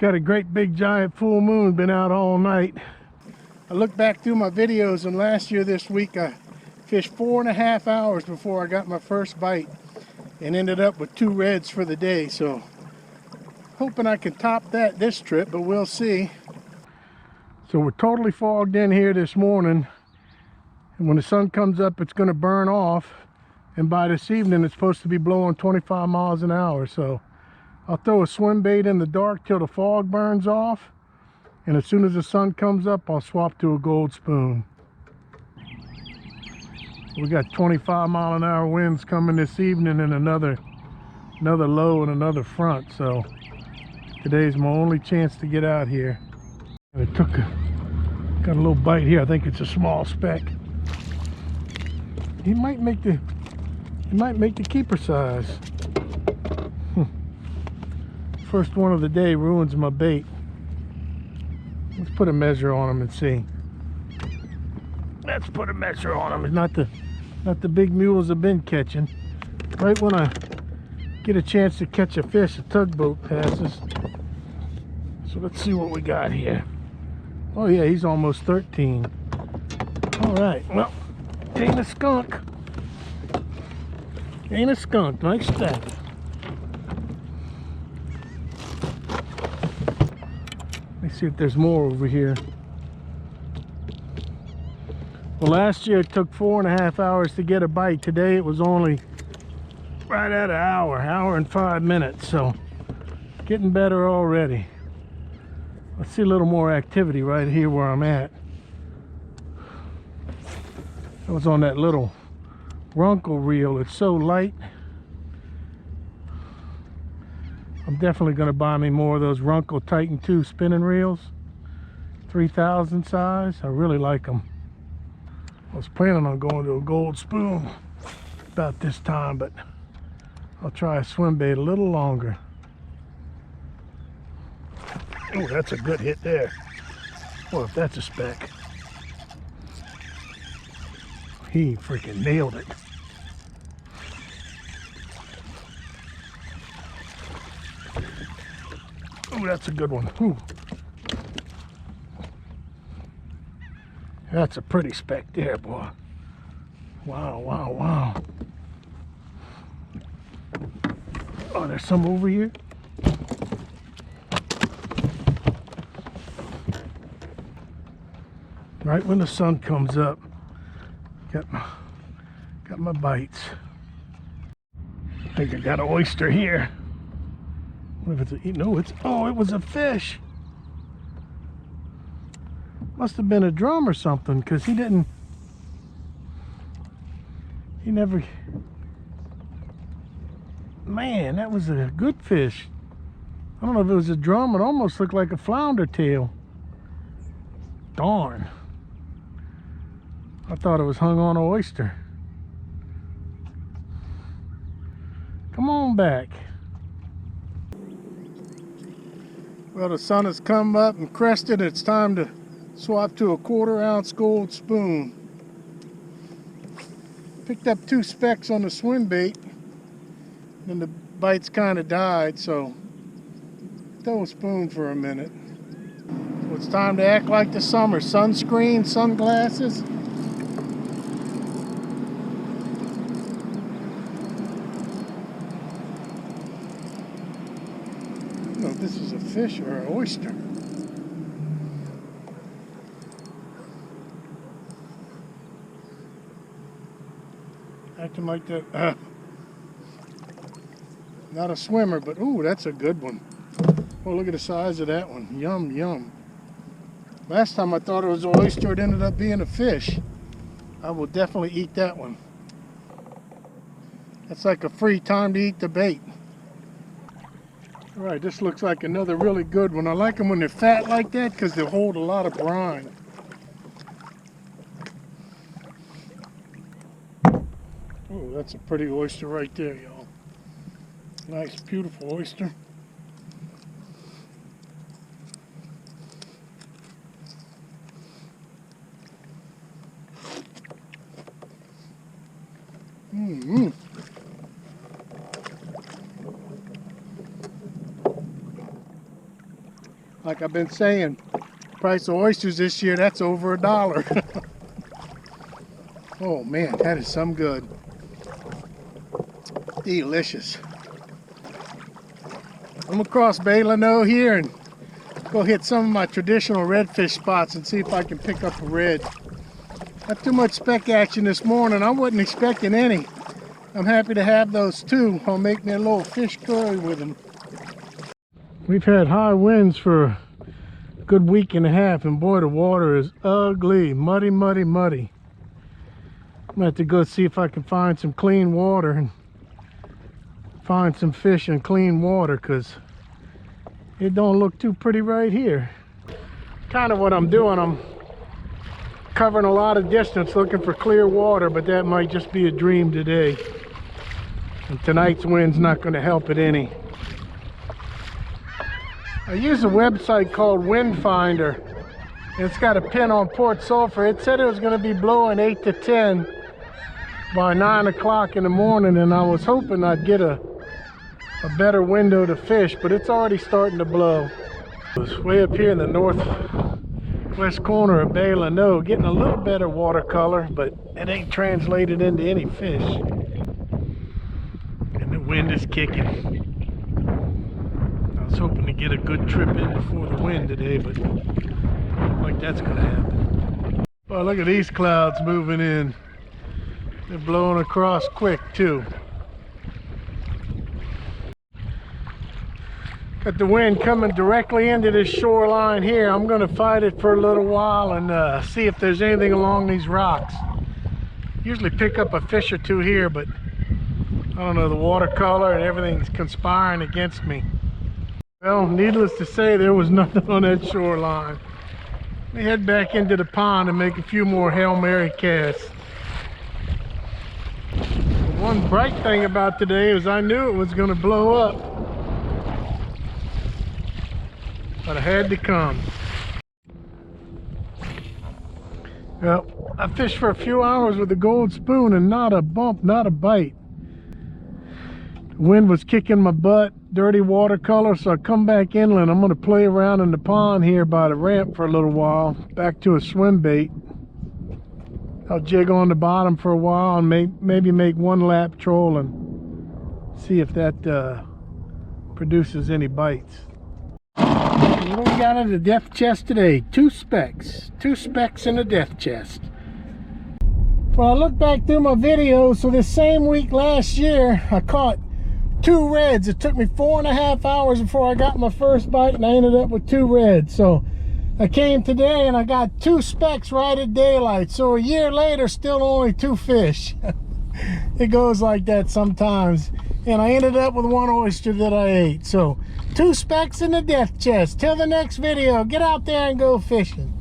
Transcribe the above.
Got a great big giant full moon, been out all night. I looked back through my videos, and last year this week I fished 4.5 hours before I got my first bite and ended up with 2 reds for the day. So hoping I can top that this trip, but we'll see. So we're totally fogged in here this morning, and when the sun comes up it's going to burn off, and by this evening it's supposed to be blowing 25 miles an hour. So I'll throw a swim bait in the dark till the fog burns off, and as soon as the sun comes up I'll swap to a gold spoon. We got 25 mile an hour winds coming this evening, and another low and another front, so today's my only chance to get out here. And it got a little bite here. I think it's a small speck. He might make the keeper size. First one of the day ruins my bait. Let's put a measure on him and see. Let's put a measure on him. It's not the big mules I've been catching. Right when I get a chance to catch a fish, a tugboat passes. So let's see what we got here. Oh yeah, he's almost 13. All right, well, ain't a skunk. Ain't a skunk. Nice stack. Let's see if there's more over here. Well, last year it took 4.5 hours to get a bite. Today it was only right at an hour and 5 minutes. So getting better already. Let's see a little more activity right here where I'm at. I was on that little Runkle reel. It's so light. I'm definitely going to buy me more of those Runkle Titan 2 spinning reels. 3000 size. I really like them. I was planning on going to a gold spoon about this time, but I'll try a swim bait a little longer. Oh, that's a good hit there. Well, if that's a speck. He freaking nailed it. Oh, that's a good one. Ooh. That's a pretty speck there, boy. Wow, wow, wow. Oh, there's some over here. Right when the sun comes up, got my bites. I think I got an oyster here. What if it's a, no, it was a fish. Must have been a drum or something, because he never, man, that was a good fish. I don't know if it was a drum. It almost looked like a flounder tail. Darn. I thought it was hung on an oyster. Come on back. Well, the sun has come up and crested. It's time to swap to a 1/4 ounce gold spoon. Picked up 2 specks on the swim bait, and the bites kind of died, so throw a spoon for a minute. So it's time to act like the summer. Sunscreen, sunglasses. I don't know if this is a fish or an oyster. Acting like that. Not a swimmer, but ooh, that's a good one. Oh, look at the size of that one. Yum, yum. Last time I thought it was an oyster, it ended up being a fish. I will definitely eat that one. That's like a free time to eat the bait. All right, this looks like another really good one. I like them when they're fat like that because they hold a lot of brine. Oh, that's a pretty oyster right there, y'all. Nice, beautiful oyster. Mm-hmm. Like I've been saying, price of oysters this year, that's over $1. Oh man, that is some good. Delicious. I'm gonna cross Bay Lano here and go hit some of my traditional redfish spots and see if I can pick up a red. Not too much speck action this morning. I wasn't expecting any. I'm happy to have those too. I'll make me a little fish curry with them. We've had high winds for a good week and a half, and boy, the water is ugly. Muddy, muddy, muddy. I'm gonna have to go see if I can find some clean water and find some fish in clean water, because it don't look too pretty right here. Kind of what I'm doing, I'm covering a lot of distance looking for clear water, but that might just be a dream today. And tonight's wind's not going to help it any. I use a website called Wind Finder. It's got a pin on Port Sulphur. It said it was going to be blowing 8 to 10 by 9 o'clock in the morning, and I was hoping I'd get a better window to fish, but it's already starting to blow. It was way up here in the northwest corner of Bay Lano, getting a little better watercolor, but it ain't translated into any fish. And the wind is kicking. I was hoping to get a good trip in before the wind today, but I don't think that's gonna happen. Oh, look at these clouds moving in. They're blowing across quick too. Got the wind coming directly into this shoreline here. I'm going to fight it for a little while and see if there's anything along these rocks. Usually pick up a fish or two here, but I don't know, the watercolor and everything's conspiring against me. Well, needless to say, there was nothing on that shoreline. Let me head back into the pond and make a few more Hail Mary casts. The one bright thing about today is I knew it was going to blow up. But I had to come. Well, I fished for a few hours with the Gold Spoon and not a bump, not a bite. The wind was kicking my butt, dirty watercolor, so I come back inland. I'm going to play around in the pond here by the ramp for a little while, back to a swim bait. I'll jig on the bottom for a while and maybe make one lap troll and see if that produces any bites. What do we got in the death chest today? Two specks in the death chest. Well, I look back through my videos, so this same week last year I caught 2 reds. It took me 4.5 hours before I got my first bite, and I ended up with 2 reds. So I came today and I got 2 specks right at daylight. So a year later, still only 2 fish. It goes like that sometimes. And I ended up with 1 oyster that I ate. So 2 specks in the death chest. Till the next video, get out there and go fishing.